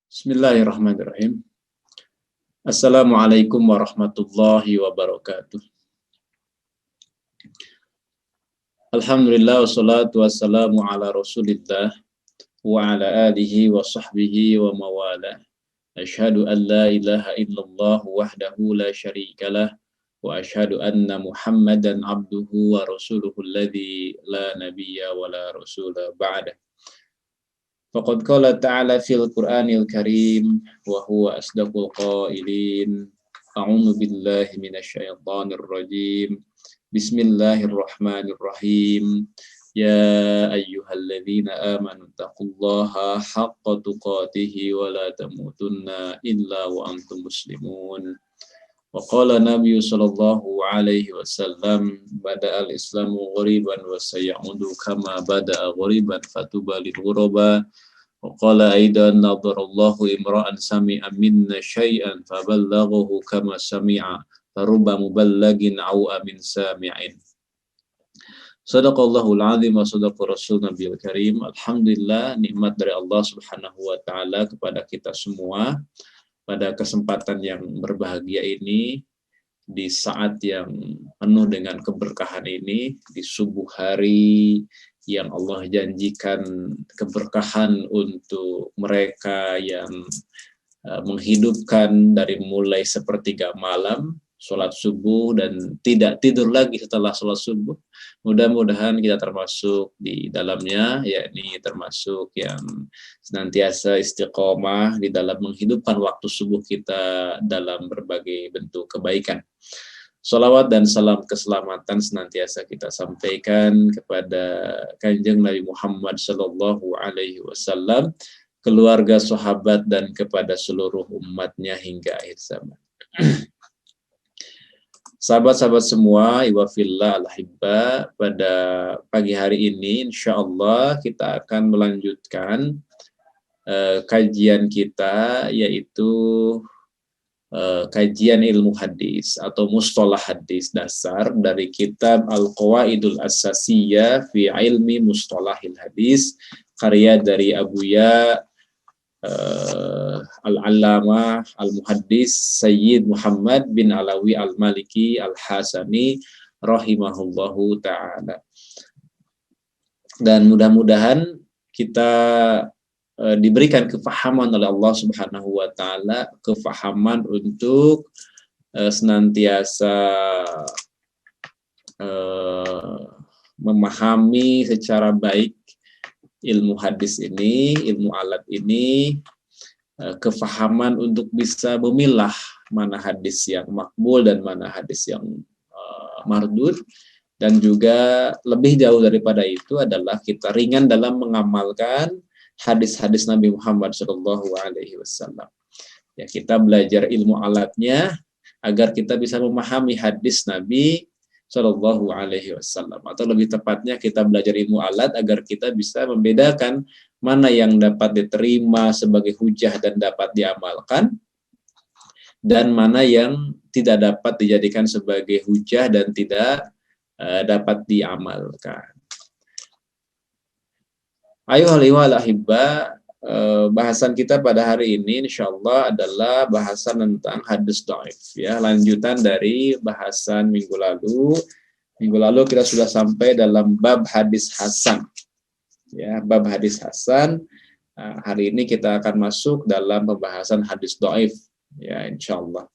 Bismillahirrahmanirrahim. Assalamualaikum warahmatullahi wabarakatuh. Alhamdulillah wassalatu wassalamu ala Rasulillah wa ala alihi wa sahbihi wa mawala. Asyhadu an la ilaha illallah wahdahu la syarikalah wa asyhadu anna Muhammadan abduhu wa rasuluhu alladzi la nabiyya wa la rasula ba'dah. Faqad qala ta'ala fil Qur'anil Karim wa huwa asdaqul qailin. A'udzu billahi minasy syaithanir rajim. Bismillahirrahmanirrahim. Ya ayyuhalladzina amanu taqullaha haqqa tuqatih wa la tamutunna illa wa antum muslimun. Wa qala Nabi sallallahu alaihi wasallam bada'al islamu ghariban wa sayaudu kama bada'a ghariban fatuba lil ghuraba. Wa qala aidan nadarallahu imra'an sami'a minna syai'an faballaghahu kama sami'a faruba muballagin au amin sami'in. Sadaqallahul azim wa sadaqa rasul nabiyil karim. Alhamdulillah, nikmat dari Allah Subhanahu wa taala kepada kita semua pada kesempatan yang berbahagia ini, di saat yang penuh dengan keberkahan ini, di subuh hari yang Allah janjikan keberkahan untuk mereka yang menghidupkan dari mulai sepertiga malam, sholat subuh dan tidak tidur lagi setelah sholat subuh. Mudah-mudahan kita termasuk di dalamnya, yakni termasuk yang senantiasa istiqomah di dalam menghidupkan waktu subuh kita dalam berbagai bentuk kebaikan. Shalawat dan salam keselamatan senantiasa kita sampaikan kepada Kanjeng Nabi Muhammad Sallallahu Alaihi Wasallam, keluarga, sahabat, dan kepada seluruh umatnya hingga akhir zaman. Sahabat-sahabat semua, iwafillah al-hibba, pada pagi hari ini insyaallah kita akan melanjutkan kajian kita, yaitu kajian ilmu hadis atau mustalah hadis dasar dari kitab Al-Qawaidul Asasiyah fi Ilmi Mustalahil Hadis, karya dari Abuya Al-Allamah Al-Muhaddis Sayyid Muhammad bin Alawi Al-Maliki Al-Hasani rahimahullahu ta'ala. Dan mudah-mudahan kita diberikan kefahaman oleh Allah Subhanahu wa ta'ala, kefahaman untuk senantiasa memahami secara baik ilmu hadis ini, ilmu alat ini, kefahaman untuk bisa memilah mana hadis yang makbul dan mana hadis yang mardud, dan juga lebih jauh daripada itu adalah kita ringan dalam mengamalkan hadis-hadis Nabi Muhammad Shallallahu Alaihi Wasallam. Ya, kita belajar ilmu alatnya agar kita bisa memahami hadis Nabi Shallallahu Alaihi Wasallam, atau lebih tepatnya kita belajar ilmu alat agar kita bisa membedakan mana yang dapat diterima sebagai hujah dan dapat diamalkan, dan mana yang tidak dapat dijadikan sebagai hujah dan tidak dapat diamalkan. Ayuhal ahibba, bahasan kita pada hari ini insyaallah adalah bahasan tentang hadis dhaif, ya, lanjutan dari bahasan minggu lalu. Minggu lalu kita sudah sampai dalam bab hadis hasan, ya, bab hadis hasan. Hari ini kita akan masuk dalam pembahasan hadis dhaif, ya, insyaallah.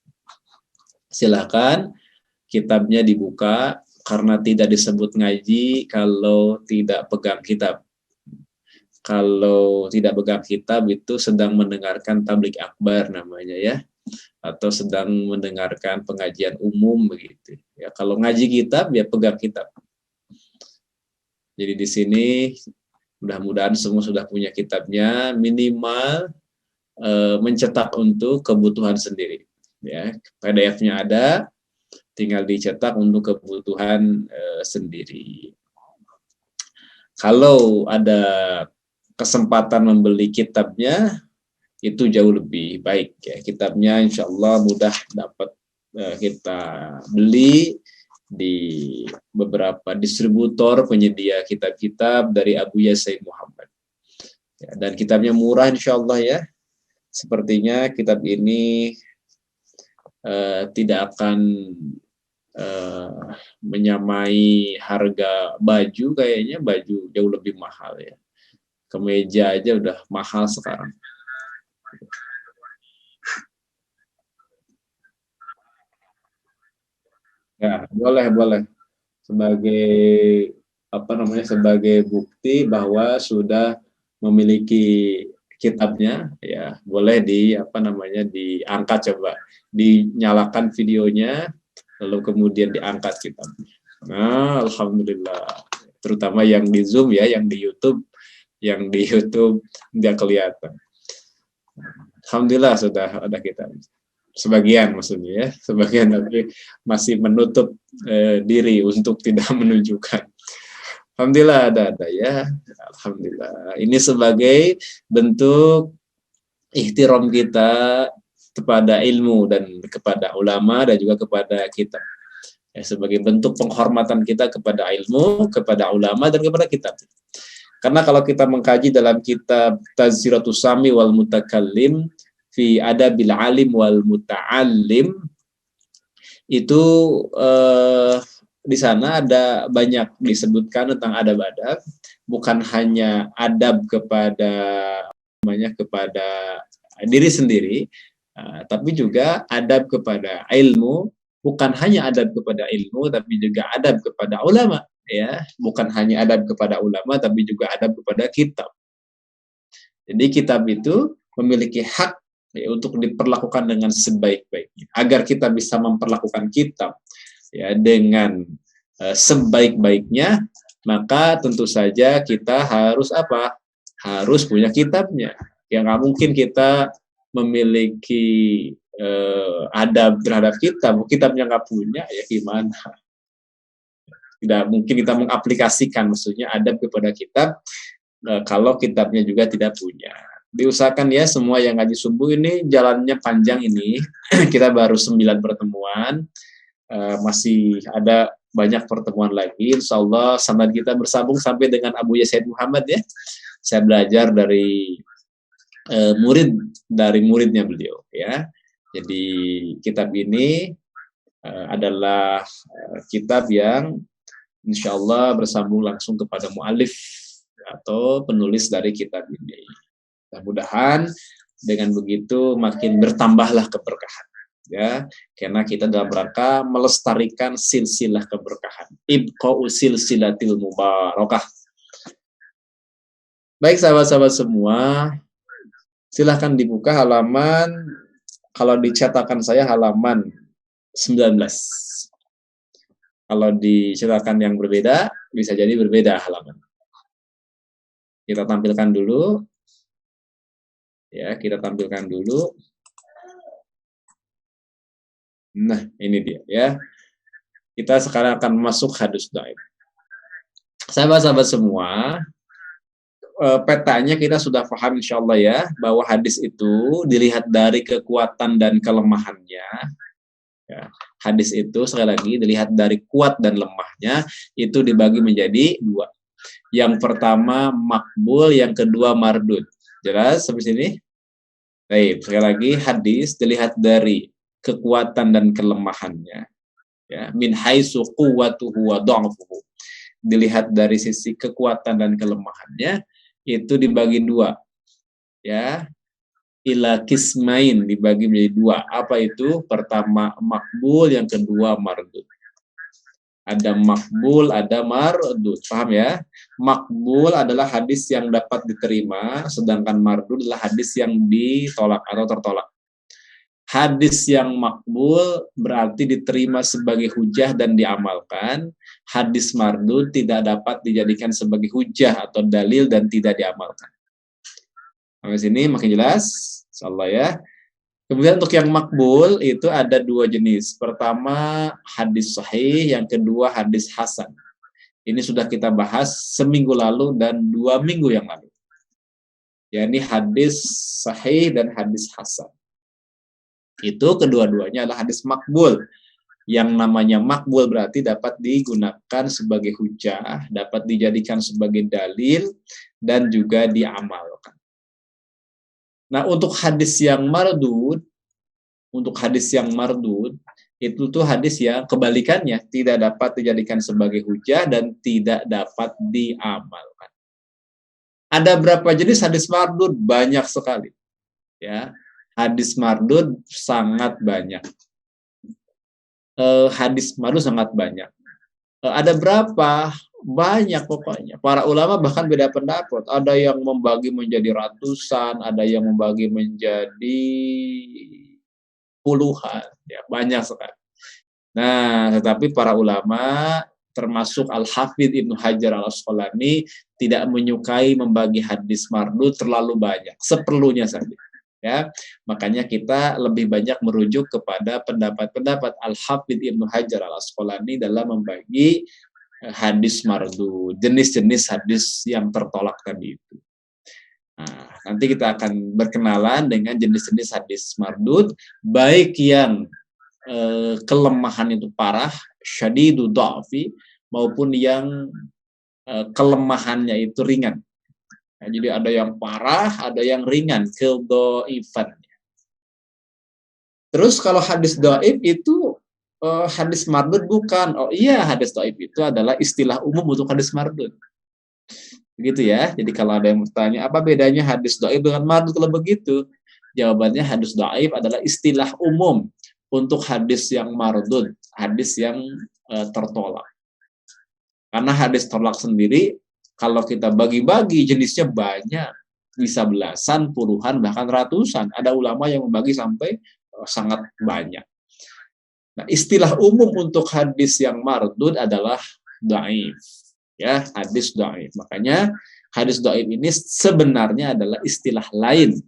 Silakan kitabnya dibuka, karena tidak disebut ngaji kalau tidak pegang kitab. Kalau tidak pegang kitab itu sedang mendengarkan tablik akbar namanya, ya, atau sedang mendengarkan pengajian umum begitu. Ya, kalau ngaji kitab ya pegang kitab. Jadi di sini mudah-mudahan semua sudah punya kitabnya, minimal mencetak untuk kebutuhan sendiri. Ya, PDF-nya ada, tinggal dicetak untuk kebutuhan sendiri. Kalau ada kesempatan membeli kitabnya, itu jauh lebih baik, ya. Kitabnya insya Allah mudah dapat kita beli di beberapa distributor penyedia kitab-kitab dari Abuya Sayyid Muhammad, ya, dan kitabnya murah insya Allah, ya, sepertinya kitab ini tidak akan menyamai harga baju, kayaknya baju jauh lebih mahal ya. Kemeja aja udah mahal sekarang. Ya, boleh. Sebagai sebagai bukti bahwa sudah memiliki kitabnya, ya boleh diangkat, coba dinyalakan videonya lalu kemudian diangkat kitabnya. Nah, alhamdulillah. Terutama yang di Zoom ya, yang di YouTube nggak kelihatan. Alhamdulillah sudah ada kitab. Sebagian maksudnya ya, sebagian tapi masih menutup diri untuk tidak menunjukkan. Alhamdulillah ada ya. Alhamdulillah. Ini sebagai bentuk ihtiram kita kepada ilmu dan kepada ulama dan juga kepada kita. Ya, sebagai bentuk penghormatan kita kepada ilmu, kepada ulama dan kepada kitab. Karena kalau kita mengkaji dalam kitab Tazkiratus Sami wal Mutakallim fi Adabil Alim wal Muta'allim, itu di sana ada banyak disebutkan tentang adab-adab, bukan hanya adab kepada diri sendiri, tapi juga adab kepada ilmu, bukan hanya adab kepada ilmu, tapi juga adab kepada ulama, ya, bukan hanya adab kepada ulama, tapi juga adab kepada kitab. Jadi kitab itu memiliki hak ya, untuk diperlakukan dengan sebaik-baiknya. Agar kita bisa memperlakukan kitab ya dengan sebaik-baiknya, maka tentu saja kita harus apa? Harus punya kitabnya. Ya nggak mungkin kita memiliki adab terhadap kitabnya nggak punya, ya gimana? Tidak mungkin kita mengaplikasikan maksudnya adab kepada kitab kalau kitabnya juga tidak punya. Diusahakan ya semua yang ngaji subuh ini jalannya panjang ini. Kita baru 9 pertemuan, masih ada banyak pertemuan lagi. Insya Allah sanad kita bersambung sampai dengan Abu Said Muhammad ya. Saya belajar dari muridnya beliau ya. Jadi kitab ini adalah kitab yang insya Allah bersambung langsung kepada mu'alif atau penulis dari kitab ini. Mudah-mudahan dengan begitu makin bertambahlah keberkahan ya, karena kita dalam rangka melestarikan silsilah keberkahan, ibqa'u silsilatil mubarakah. Baik sahabat-sahabat semua, silahkan dibuka halaman, kalau dicetakan saya halaman 19. Kalau dicetakan yang berbeda bisa jadi berbeda halaman. Kita tampilkan dulu. Ya, kita tampilkan dulu. Nah, ini dia ya. Kita sekarang akan masuk hadis dhaif. Sahabat-sahabat semua, petanya kita sudah paham insyaallah ya, bahwa hadis itu dilihat dari kekuatan dan kelemahannya. Ya, hadis itu sekali lagi dilihat dari kuat dan lemahnya, itu dibagi menjadi 2. Yang pertama makbul, yang kedua mardud. Jelas sampai sini? Baik, sekali lagi hadis dilihat dari kekuatan dan kelemahannya. Ya, min haitsu quwwatuhu wa dha'fuhu. Dilihat dari sisi kekuatan dan kelemahannya, itu dibagi 2. Ya. Ila kismain, dibagi menjadi 2. Apa itu? Pertama makbul, yang kedua mardud. Ada makbul, ada mardud. Paham ya? Makbul adalah hadis yang dapat diterima, sedangkan mardud adalah hadis yang ditolak atau tertolak. Hadis yang makbul berarti diterima sebagai hujah dan diamalkan. Hadis mardud tidak dapat dijadikan sebagai hujah atau dalil dan tidak diamalkan. Sampai sini makin jelas? Insyaallah ya. Kemudian untuk yang makbul itu ada 2 jenis. Pertama hadis sahih, yang kedua hadis hasan. Ini sudah kita bahas seminggu lalu dan 2 minggu yang lalu. yakni hadis sahih dan hadis hasan. Itu kedua-duanya adalah hadis makbul. Yang namanya makbul berarti dapat digunakan sebagai hujah, dapat dijadikan sebagai dalil, dan juga diamalkan. Nah, untuk hadis yang mardud, itu tuh hadis yang kebalikannya tidak dapat dijadikan sebagai hujah dan tidak dapat diamalkan. Ada berapa jenis hadis mardud? Banyak sekali, ya. Hadis mardud sangat banyak. Hadis mardud sangat banyak. Ada berapa? Banyak pokoknya. Para ulama bahkan beda pendapat. Ada yang membagi menjadi ratusan, ada yang membagi menjadi puluhan, ya, banyak sekali. Nah, tetapi para ulama termasuk Al-Hafidh Ibnu Hajar Al-Asqalani tidak menyukai membagi hadis mardud terlalu banyak, seperlunya saja. Ya, makanya kita lebih banyak merujuk kepada pendapat-pendapat Al-Hafidh Ibnu Hajar Al-Asqalani dalam membagi hadis mardud, jenis-jenis hadis yang tertolak tadi itu. Nah, nanti kita akan berkenalan dengan jenis-jenis hadis mardud, baik yang kelemahan itu parah, syadidu dha'fi, maupun yang kelemahannya itu ringan. Nah, jadi ada yang parah, ada yang ringan, kedhaifan. Terus kalau hadis dhaif itu hadis mardud bukan. Oh iya, hadis dhaif itu adalah istilah umum untuk hadis mardud. Begitu ya. Jadi kalau ada yang bertanya, apa bedanya hadis dhaif dengan mardud kalau begitu? Jawabannya hadis dhaif adalah istilah umum untuk hadis yang mardud, hadis yang tertolak. Karena hadis tolak sendiri, kalau kita bagi-bagi jenisnya banyak, bisa belasan, puluhan, bahkan ratusan. Ada ulama yang membagi sampai sangat banyak. Nah, istilah umum untuk hadis yang mardud adalah dhaif, ya, hadis dhaif. Makanya hadis dhaif ini sebenarnya adalah istilah lain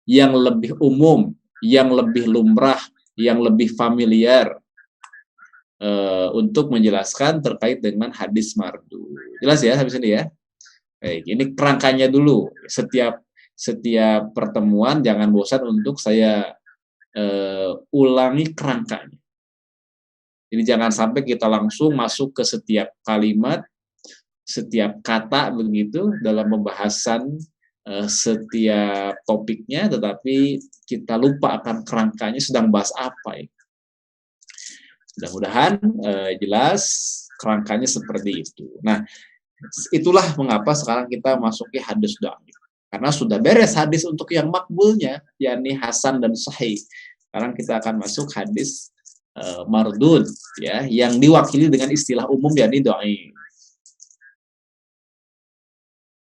yang lebih umum, yang lebih lumrah, yang lebih familiar untuk menjelaskan terkait dengan hadis mardud. Jelas ya habis ini ya. Baik, ini kerangkanya dulu. Setiap pertemuan jangan bosan untuk saya ulangi kerangkanya. Jadi jangan sampai kita langsung masuk ke setiap kalimat, setiap kata begitu dalam pembahasan setiap topiknya, tetapi kita lupa akan kerangkanya sedang bahas apa ya. Mudah-mudahan jelas kerangkanya seperti itu. Nah, itulah mengapa sekarang kita masuki hadis dhaif. Karena sudah beres hadis untuk yang makbulnya, yakni hasan dan sahih. Sekarang kita akan masuk hadis mardud, ya, yang diwakili dengan istilah umum yakni dhaif.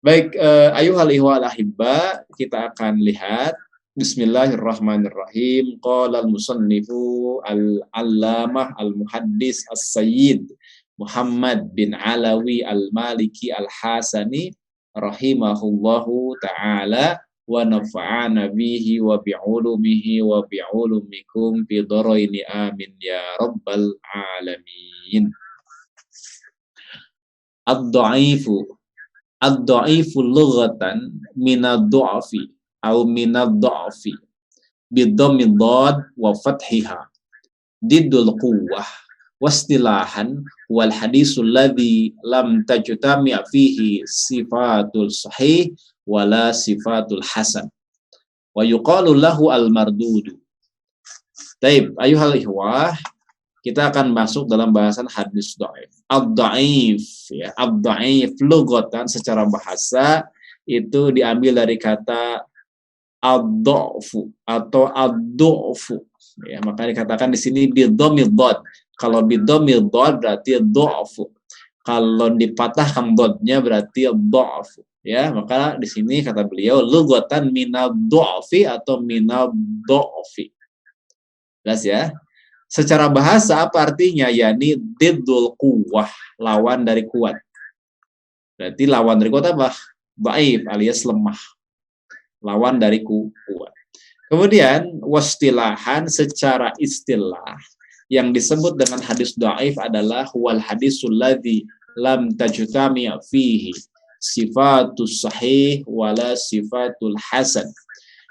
Baik, ayuhal ihwal ahibba, kita akan lihat. Bismillahirrahmanirrahim. Qala al-musannifu al-allamah al-muhaddis as-sayyid Muhammad bin Alawi al-Maliki al-Hasani rahimahullahu ta'ala wa nafa'ana bihi wa bi'ulumihi wa bi'ulumikum bidaraini amin ya rabbal alamin. Ad-dha'ifu lughatan minad-dha'fi au minad-dha'fi bidhammi dhad wa fathiha diddul quwwah wastilahan wal hadisul ladzi lam tajtami' fihi sifatul sahih wala sifatul hasan wa yuqalu lahu al mardudu. Taib, ayuhal ihwah, kita akan masuk dalam bahasan hadis dhaif. Ad-dhaif, ya, ad-dhaif lughatan secara bahasa itu diambil dari kata ad-dha'fu atau ad-dhu'fu. Ya, maka dikatakan di sini bidhammid dhad. Kalau bidhammid dhad berarti dha'fu. Kalau dipatahkan dhadnya berarti dha'fu. Ya, maka di sini kata beliau lughatan minad-dha'fi atau minad-dha'fi. Jelas ya? Secara bahasa apa artinya? Yani diddul quwwah, lawan dari kuat. Berarti lawan dari kuat apa? Dhaif alias lemah. Lawan dari kuat. Kemudian wastilahan secara istilah yang disebut dengan hadis dhaif adalah wal hadisul ladzi lam tajtami' fihi sifatus sahih wala sifatul hasan.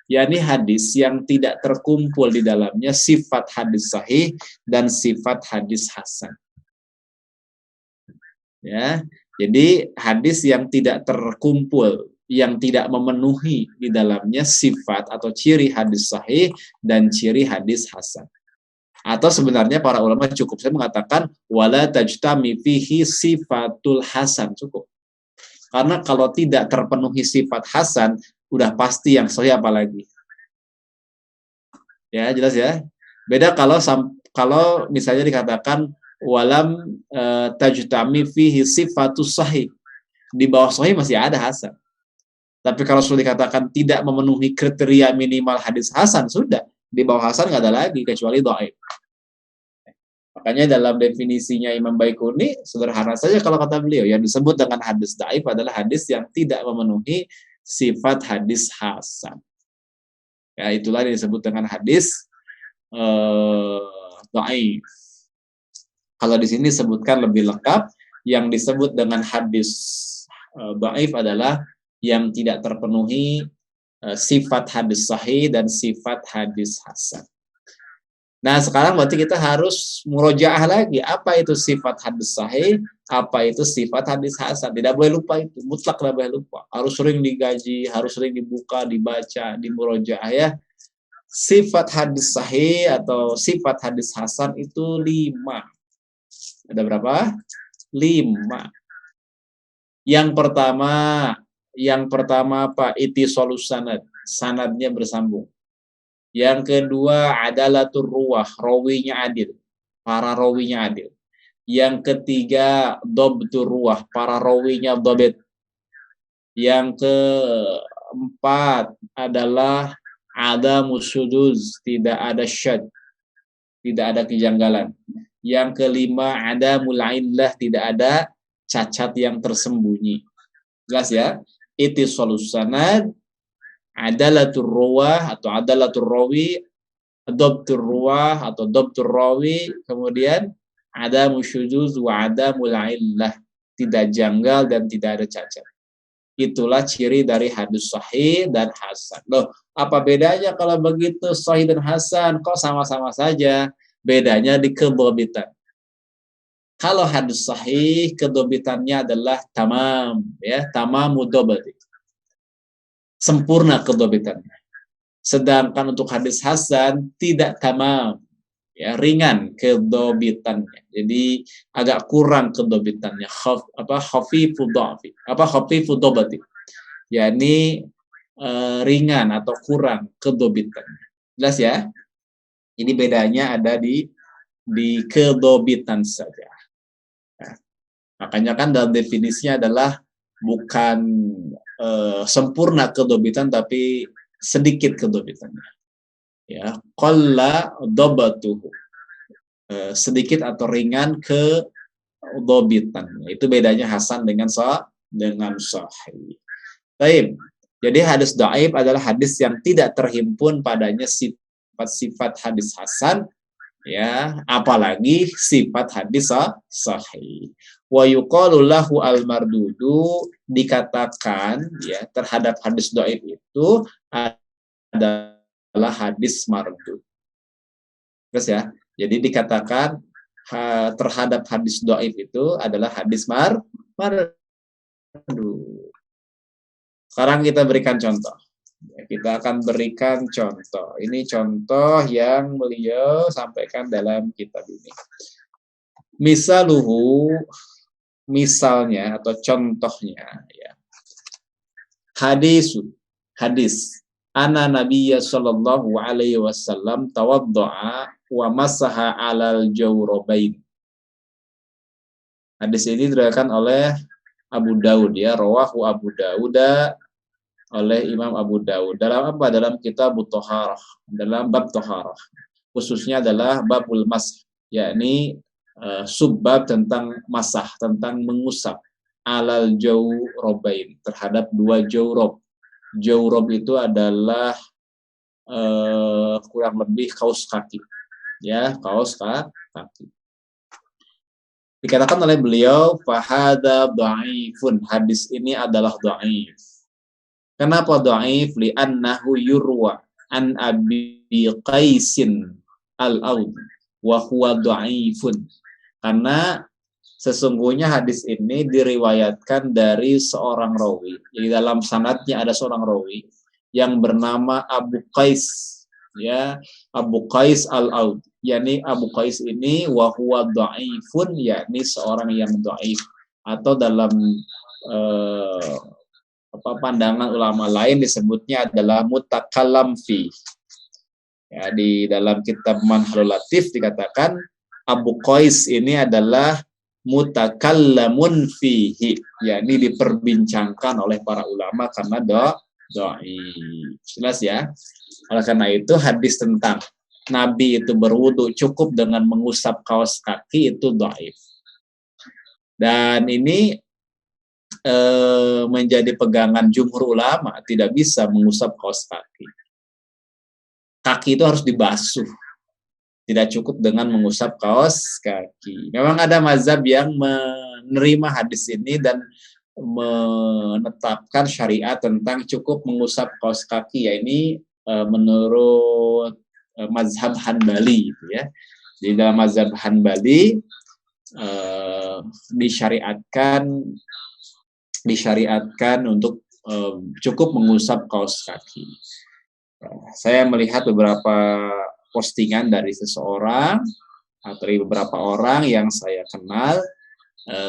yakni hadis yang tidak terkumpul di dalamnya sifat hadis sahih dan sifat hadis hasan. Ya, jadi hadis yang tidak terkumpul yang tidak memenuhi di dalamnya sifat atau ciri hadis sahih dan ciri hadis hasan. Atau sebenarnya para ulama cukup saya mengatakan wala tajtami fihi sifatul hasan, cukup. Karena kalau tidak terpenuhi sifat hasan, udah pasti yang sahih apalagi. Ya, jelas ya. Beda kalau misalnya dikatakan walam tajtami fihi sifatus sahih. Di bawah sahih masih ada hasan. Tapi kalau sudah dikatakan tidak memenuhi kriteria minimal hadis hasan, sudah. Di bawah hasan nggak ada lagi, kecuali dhaif. Makanya dalam definisinya Imam Baikuni, sederhana saja kalau kata beliau, yang disebut dengan hadis dhaif adalah hadis yang tidak memenuhi sifat hadis hasan. Ya, itulah yang disebut dengan hadis dhaif. Kalau di sini disebutkan lebih lengkap, yang disebut dengan hadis dhaif adalah yang tidak terpenuhi sifat hadis sahih dan sifat hadis hasan. Nah, sekarang berarti kita harus murojaah lagi. Apa itu sifat hadis sahih? Apa itu sifat hadis hasan? Tidak boleh lupa itu. Mutlak tidak boleh lupa. Harus sering digaji, harus sering dibuka, dibaca, dimurojaah ya. Sifat hadis sahih atau sifat hadis hasan itu 5. Ada berapa? 5. Yang pertama apa? Ittisalus sanad. Sanadnya bersambung. Yang kedua adalatur ruwah, rawinya adil. Para rawinya adil. Yang ketiga dhabtur ruwah, para rawinya dhabit. Yang keempat adalah adamus syuduz, tidak ada syadz, tidak ada kejanggalan. Yang kelima adamul illah, tidak ada cacat yang tersembunyi. Jelas ya? Ittisalus sanad, adalatur ruwah atau adalatur rawi, dhabtur ruwah atau dhabtur rawi, kemudian adamu syuzuz wa adamul illah, tidak janggal dan tidak ada cacat. Itulah ciri dari hadis sahih dan hasan. Loh, apa bedanya kalau begitu sahih dan hasan? Kok sama-sama saja? Bedanya di kedhabitan. Kalau hadis sahih, kedhabitannya adalah tamam, ya, tamamu dhabti. Sempurna kedhabitannya. Sedangkan untuk hadis hasan tidak tamam, ya, ringan kedhabitannya. Jadi agak kurang kedhabitannya. Khafifud dhafi. Khafifud dhabti. yakni ringan atau kurang kedhabitannya. Jelas ya? Ini bedanya ada di kedhabitan saja. Makanya kan dalam definisinya adalah bukan sempurna kedhabitan tapi sedikit kedhabitannya. Ya, qalla dhabatuhu. Sedikit atau ringan kedhabitannya. Itu bedanya hasan dengan sahih. Baik. Jadi hadis dhaif adalah hadis yang tidak terhimpun padanya sifat-sifat hadis hasan, ya, apalagi sifat hadis sahih. Wa yuqalu lahu al-mardudu, dikatakan ya terhadap hadis dhaif itu adalah hadis mardud. Terus ya. Jadi dikatakan terhadap hadis dhaif itu adalah hadis mardud. Sekarang kita berikan contoh. Kita akan berikan contoh. Ini contoh yang beliau sampaikan dalam kitab ini. Misalnya atau contohnya ya. Hadis anna nabiyya sallallahu alaihi wasallam tawaddaa wa masaha 'alal jawrabain. Hadis ini diriwayatkan oleh Abu Daud, ya, rawahu Abu Daud, oleh Imam Abu Daud. Dalam apa? Dalam kitab Thaharah, dalam bab Thaharah. Khususnya adalah babul masah, yakni subbab tentang masah, tentang mengusap alal jawrabain, terhadap dua jawrab. Jawrab itu adalah kurang lebih kaos kaki. Ya, kaos kaki. Dikatakan oleh beliau fahada dhaifun, hadis ini adalah dhaif. Kenapa dhaif? Li'annahu yurwa an Abi Qaisin al-Audi wa huwa dhaifun. Karena sesungguhnya hadis ini diriwayatkan dari seorang rawi. Jadi dalam sanadnya ada seorang rawi yang bernama Abu Qais, ya, Abu Qais al-Aud. Yani Abu Qais ini wa huwa dhaifun, yakni seorang yang dhaif, atau dalam pandangan ulama lain disebutnya adalah mutakallam fi. Ya, di dalam kitab Manhalul Latif dikatakan Abu Qais ini adalah mutakallamun fihi, yakni diperbincangkan oleh para ulama karena dhaif. Jelas ya? Oleh karena itu hadis tentang Nabi itu berwudu cukup dengan mengusap kaos kaki itu dhaif. Dan ini menjadi pegangan jumhur ulama, tidak bisa mengusap kaos kaki. Kaki itu harus dibasuh. Tidak cukup dengan mengusap kaos kaki. Memang ada mazhab yang menerima hadis ini dan menetapkan syariat tentang cukup mengusap kaos kaki. Ya, ini menurut mazhab Hanbali, gitu ya. Di dalam mazhab Hanbali disyariatkan untuk cukup mengusap kaos kaki. Saya melihat beberapa postingan dari seseorang atau dari beberapa orang yang saya kenal,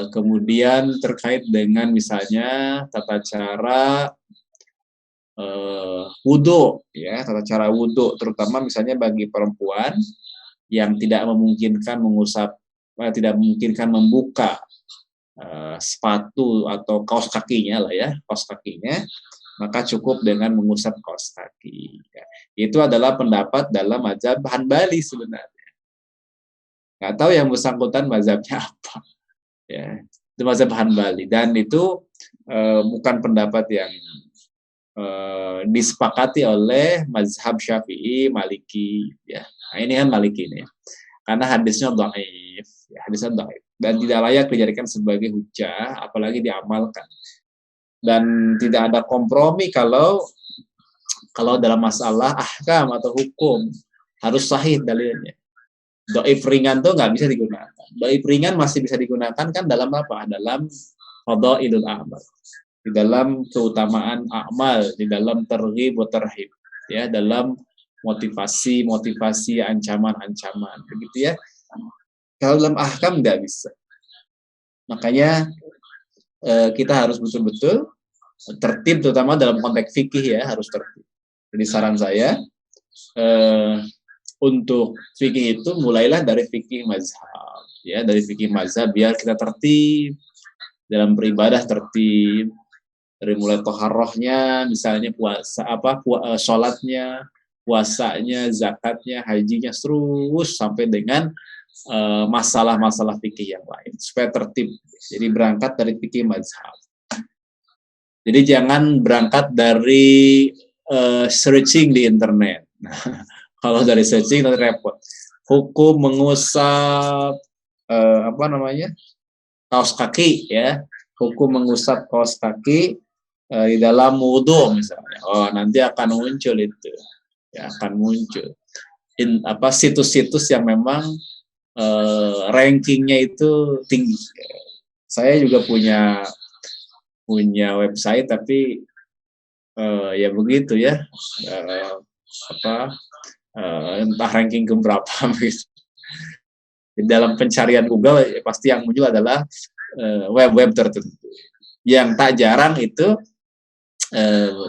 kemudian terkait dengan misalnya tata cara wudhu, ya, tata cara wudhu, terutama misalnya bagi perempuan yang tidak memungkinkan tidak memungkinkan membuka sepatu atau kaos kakinya lah ya, kaos kakinya, maka cukup dengan mengusap kaos kaki. Ya. Itu adalah pendapat dalam mazhab Hanbali sebenarnya. Nggak tahu yang bersangkutan mazhabnya apa. Ya, itu mazhab Hanbali. Dan itu bukan pendapat yang disepakati oleh mazhab Syafi'i, Maliki. Ya. Nah, ini kan Maliki ini. Karena hadisnya dhaif. Ya, hadisnya dhaif. Dan tidak layak dijadikan sebagai hujah, apalagi diamalkan. Dan tidak ada kompromi kalau dalam masalah ahkam atau hukum harus sahih dalilnya. Dhaif ringan tuh nggak bisa digunakan. Dhaif ringan masih bisa digunakan kan dalam apa? Dalam fadhailul a'mal, di dalam keutamaan amal, di dalam targhib wa tarhib, ya, dalam motivasi, ancaman, begitu ya. Kalau dalam ahkam nggak bisa. Makanya kita harus betul-betul tertib, terutama dalam konteks fikih ya, harus tertib. Jadi saran saya untuk fikih itu mulailah dari fikih mazhab, ya, dari fikih mazhab biar kita tertib dalam beribadah, tertib dari mulai toharohnya, misalnya puasa sholatnya, puasanya, zakatnya, hajinya, terus sampai dengan masalah-masalah fikih yang lain supaya tertib. Jadi berangkat dari fikih mazhab. Jadi jangan berangkat dari searching di internet. Nah, kalau dari searching nanti repot. Hukum mengusap kaos kaki, ya. Hukum mengusap kaos kaki di dalam wudhu misalnya. Oh, nanti akan muncul itu. Ya, akan muncul situs-situs yang memang rankingnya itu tinggi. Saya juga punya website, tapi ya begitu ya, entah ranking keberapa. Di dalam pencarian Google pasti yang muncul adalah web-web tertentu. Yang tak jarang itu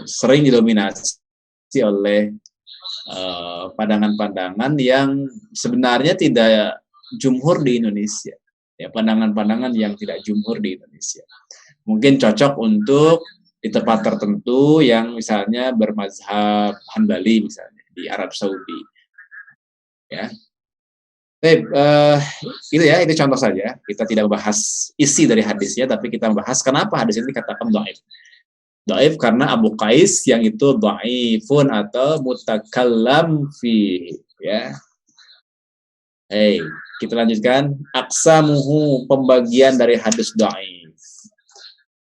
sering didominasi oleh pandangan-pandangan yang sebenarnya tidak jumhur di Indonesia. Ya, pandangan-pandangan yang tidak jumhur di Indonesia. Mungkin cocok untuk di tempat tertentu yang misalnya bermazhab Hanbali misalnya di Arab Saudi. Ya. Itu ya, itu contoh saja. Kita tidak bahas isi dari hadisnya, tapi kita bahas kenapa hadis ini dikatakan dhaif. Dhaif karena Abu Qais yang itu dhaifun atau mutakallam fi, ya. Kita lanjutkan. Aqsamuhu, pembagian dari hadis dhaif.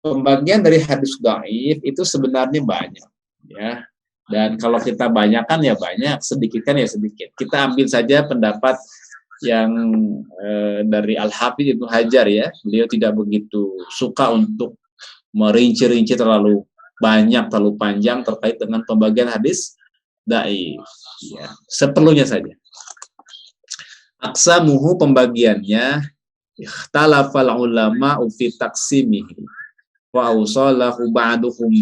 Pembagian dari hadis dhaif itu sebenarnya banyak, ya. Dan kalau kita banyakkan ya banyak, sedikitkan ya sedikit. Kita ambil saja pendapat yang dari Al-Hafidz Ibnu Hajar ya, beliau tidak begitu suka untuk merinci-rinci terlalu banyak, terlalu panjang terkait dengan pembagian hadis dhaif. Ya, seperlunya saja. Aqsamuhu pembagiannya, ikhtalafal ulama fi taqsimihi wa awsalahu ba'duhum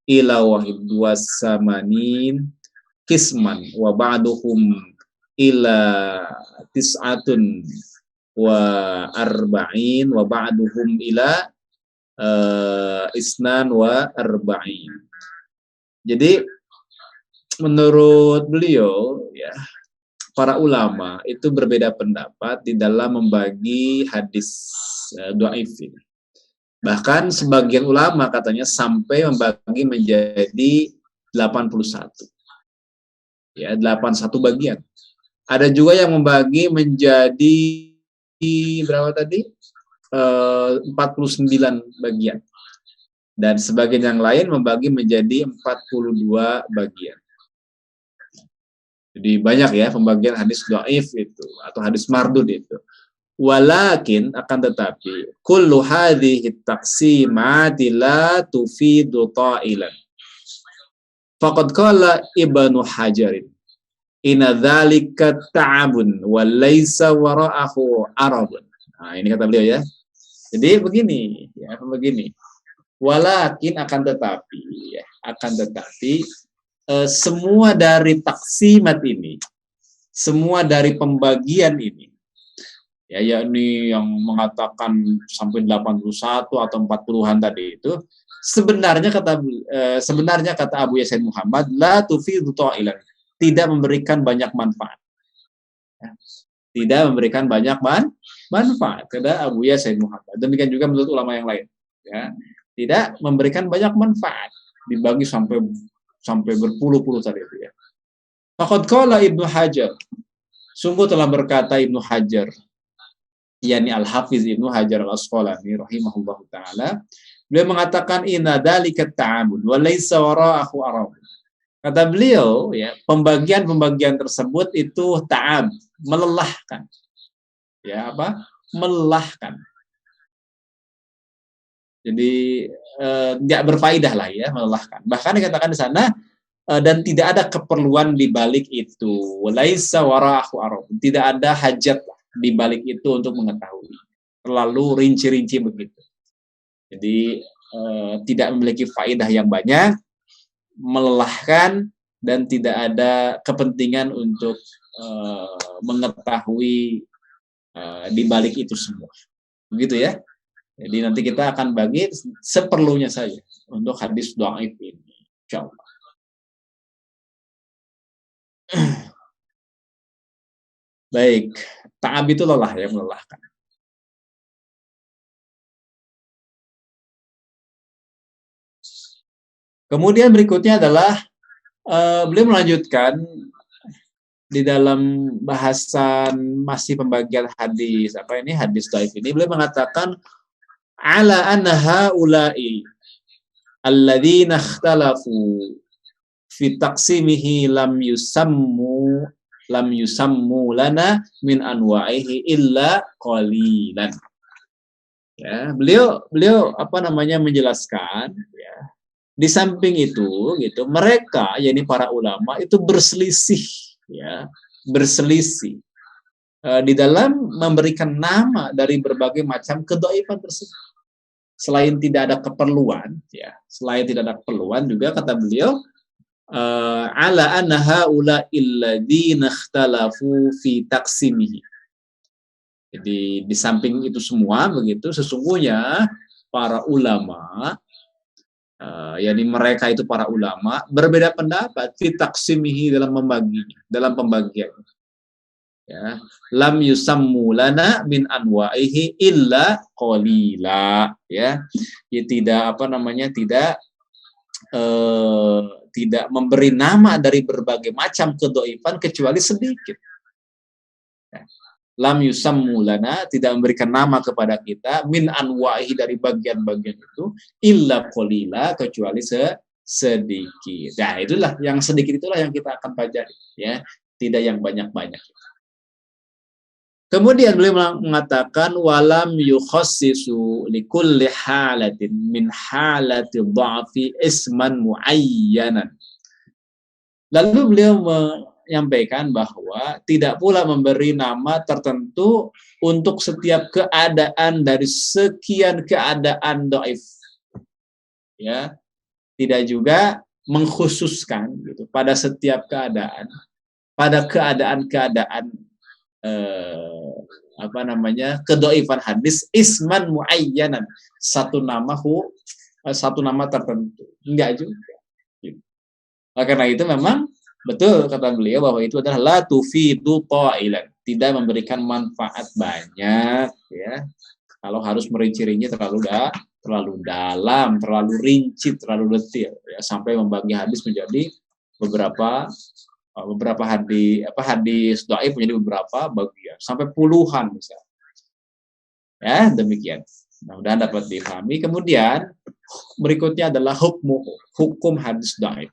ila wahid wasamanin qisman wa ba'duhum ila tis'atun wa arba'in wa ba'duhum ila isnan wa arba'in. Jadi menurut beliau ya, para ulama itu berbeda pendapat di dalam membagi hadis dhaif ini. Bahkan sebagian ulama katanya sampai membagi menjadi 81. Ya, 81 bagian. Ada juga yang membagi menjadi berapa tadi? 49 bagian. Dan sebagian yang lain membagi menjadi 42 bagian. Jadi banyak ya pembagian hadis dhaif itu atau hadis mardud itu. Walakin akan tetapi kullu hadhihi taqsimati la tufidu ta'ilan. Faqad qala Ibnu Hajarin inna dzalika ta'abun wa laisa wara'ahu arabun. Nah, ini kata beliau ya. Jadi begini, ya, begini. Walakin akan tetapi ya, semua dari taksimat ini, semua dari pembagian ini, ya yakni yang mengatakan sampai 81 atau 40-an tadi itu, sebenarnya kata Abu Yasin Muhammad, la tufidu ta'ilan, tidak memberikan banyak manfaat. Ya, tidak memberikan banyak manfaat, kata Abu Yasin Muhammad. Demikian juga menurut ulama yang lain. Ya, tidak memberikan banyak manfaat, dibagi sampai berpuluh-puluh tadi itu ya. Faqad qala Ibnu Hajar, sungguh telah berkata Ibnu Hajar, yakni Al-Hafidz Ibnu Hajar Al-Asqalani rahimahullahu taala, beliau mengatakan inna dzalika ta'abun wa laisa wara'ahu arab. Kata beliau ya, pembagian tersebut itu ta'ab, melelahkan. Ya, apa? Melelahkan. Jadi tidak berfaedah lah ya, melelahkan. Bahkan dikatakan di sana dan tidak ada keperluan di balik itu. Laisa wara'ahu arab. Tidak ada hajat di balik itu untuk mengetahui. Terlalu rinci-rinci begitu. Jadi tidak memiliki faedah yang banyak, melelahkan dan tidak ada kepentingan untuk mengetahui di balik itu semua. Begitu ya. Jadi nanti kita akan bagi seperlunya saja untuk hadis dhaif ini, insyaallah. Baik, ta'ab itu lelah ya, melelahkan. Kemudian berikutnya adalah beliau melanjutkan di dalam bahasan masih pembagian hadis hadis dhaif ini, beliau mengatakan ala anna haula'i alladzina ikhtalafu fi taqsimihi lam yusammu lana min anwa'ihi illa qalilan. Ya, beliau menjelaskan ya, di samping itu gitu, mereka yakni para ulama itu berselisih di dalam memberikan nama dari berbagai macam kedhaifan tersebut. Selain tidak ada keperluan juga kata beliau ala anna haula illadzina ikhtalafu fi taqsimihi. Jadi di samping itu semua begitu, sesungguhnya para ulama yakni mereka itu para ulama berbeda pendapat fi taqsimihi dalam pembagian. Ya, lam yusammu lana min anwa'ihi illa qalila ya. Tidak memberi nama dari berbagai macam kedhaifan kecuali sedikit. Ya. Lam yusammu lana, tidak memberikan nama kepada kita min anwa'ihi dari bagian-bagian itu illa qalila, kecuali sedikit. Nah, itulah yang sedikit itulah yang kita akan pelajari ya, tidak yang banyak-banyak. Kemudian beliau mengatakan walam yukhassisu likulli halatin min halati dha'fi isman muayyanan. Lalu beliau menyampaikan bahwa tidak pula memberi nama tertentu untuk setiap keadaan dari sekian keadaan dhaif. Ya, tidak juga mengkhususkan gitu pada setiap keadaan, pada keadaan-keadaan kedhaifan hadis isman muayyanan, satu nama tertentu, enggak juga gitu. Karena itu memang betul kata beliau bahwa itu adalah la tufidu ta'ilan, tidak memberikan manfaat banyak ya. Kalau harus merinci-rinci terlalu dalam, terlalu rinci, terlalu detail ya, sampai membagi hadis menjadi beberapa hadis dhaif menjadi beberapa bagian sampai puluhan misalnya. Ya, demikian. Mudah-mudahan dapat dipahami. Kemudian berikutnya adalah hukum hadis dhaif.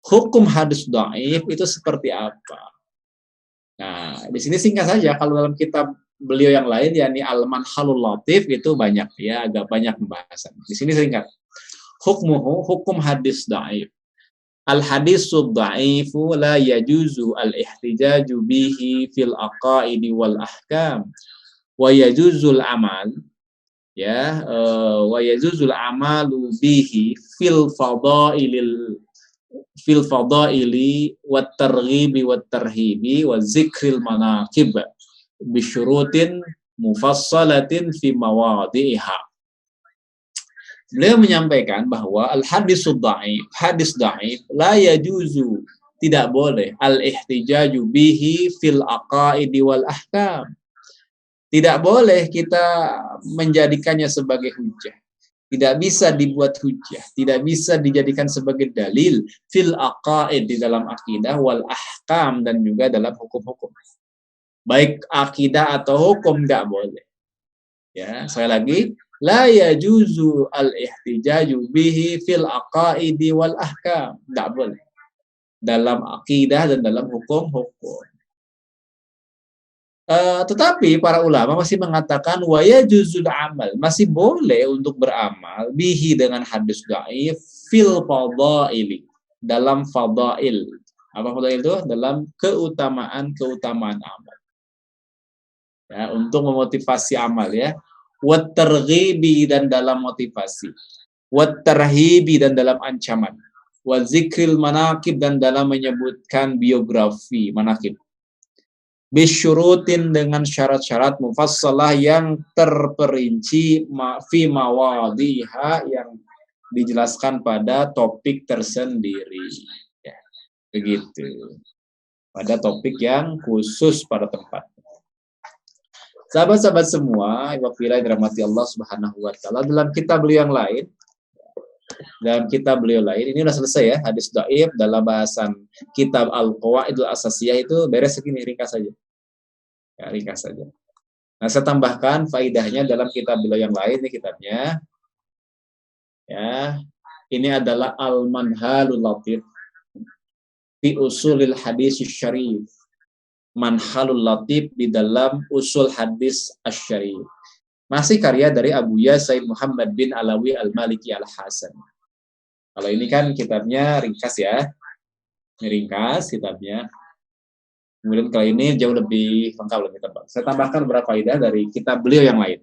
Hukum hadis dhaif itu seperti apa? Nah, di sini singkat saja. Kalau dalam kitab beliau yang lain, yakni Al-Manhalul Latif, itu banyak ya, agak banyak pembahasan. Di sini singkat. Hukum hadis dhaif. Al-hadisu dha'ifu la yajuzu al-ihtijaju bihi fil aqaidi wal ahkam wa yajuzul amal ya wa yajuzul amalu bihi fil fadaili wat targhibi wat tarhibi wa zikril manaqib bi syurutin mufassalatin fi mawadhi'iha. Beliau menyampaikan bahwa hadis dhaif la yajuzu, tidak boleh al-ihtijaju bihi fil aqaidi wal ahkam. Tidak boleh kita menjadikannya sebagai hujjah. Tidak bisa dibuat hujjah, tidak bisa dijadikan sebagai dalil fil aqaid, di dalam akidah, wal ahkam, dan juga dalam hukum-hukum. Baik akidah atau hukum enggak boleh. Ya, sekali lagi, la yajuzu al-ihtijaju bihi fil aqaidi wal ahkam. Tidak boleh. Dalam akidah dan dalam hukum-hukum. Tetapi para ulama masih mengatakan wa yajuzul amal. Masih boleh untuk beramal bihi dengan hadis dhaif fil fadaili. Dalam fadail. Apa fadail itu? Dalam keutamaan amal. Ya, untuk memotivasi amal ya. Wat targhibi, dan dalam motivasi, wat tarhibi, dan dalam ancaman, wa zikril manaqib, dan dalam menyebutkan biografi manaqib, bisyurutin, dengan syarat-syarat mufassalah yang terperinci fi mawadhiha, yang dijelaskan pada topik tersendiri ya, begitu, pada topik yang khusus pada tempat. Sahabat-sahabat semua, wafilah dirahmati Allah Subhanahu wa taala, dalam kitab beliau yang lain, ini udah selesai ya, hadis dhaif dalam bahasan kitab Al-Qawaidul Asasiyah itu beres segini, ringkas saja. Ya, ringkas saja. Nah, saya tambahkan faidahnya dalam kitab beliau yang lain, ini kitabnya. Ya, ini adalah Al-Manhalul Latif fi Usulil Hadis Syarif. Manhalul Latif di dalam usul hadis asy-syarif. Masih karya dari Abu Said Muhammad bin Alawi Al-Maliki Al-Hasan. Kalau ini kan kitabnya ringkas ya. Ini ringkas kitabnya. Kemudian kalau ini jauh lebih lengkap, lebih tebal. Saya tambahkan beberapa faedah dari kitab beliau yang lain.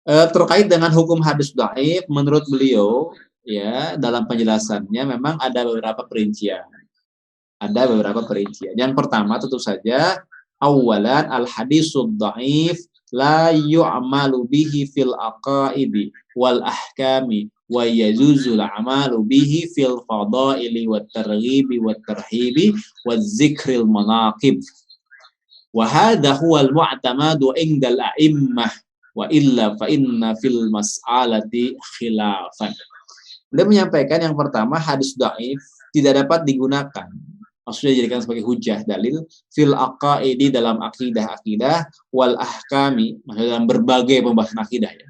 Terkait dengan hukum hadis dhaif, menurut beliau ya, dalam penjelasannya memang ada beberapa perincian. Yang pertama tentu saja, awalan al-hadisud dhaif la yu'malu bihi fil aqaidi wal ahkami wa yajuzul amalu bihi fil fadaili wat targhibi wat tarhibi waz zikril manaqib. Wa hadha huwa al-mu'tamadu 'inda al-a'immah wa illa fa inna fil mas'alati khilafan. Beliau menyampaikan yang pertama, hadis dhaif tidak dapat digunakan, maksudnya dijadikan sebagai hujjah, dalil fil aqaidi, dalam akidah wal ahkami, maksudnya dalam berbagai pembahasan akidah ya,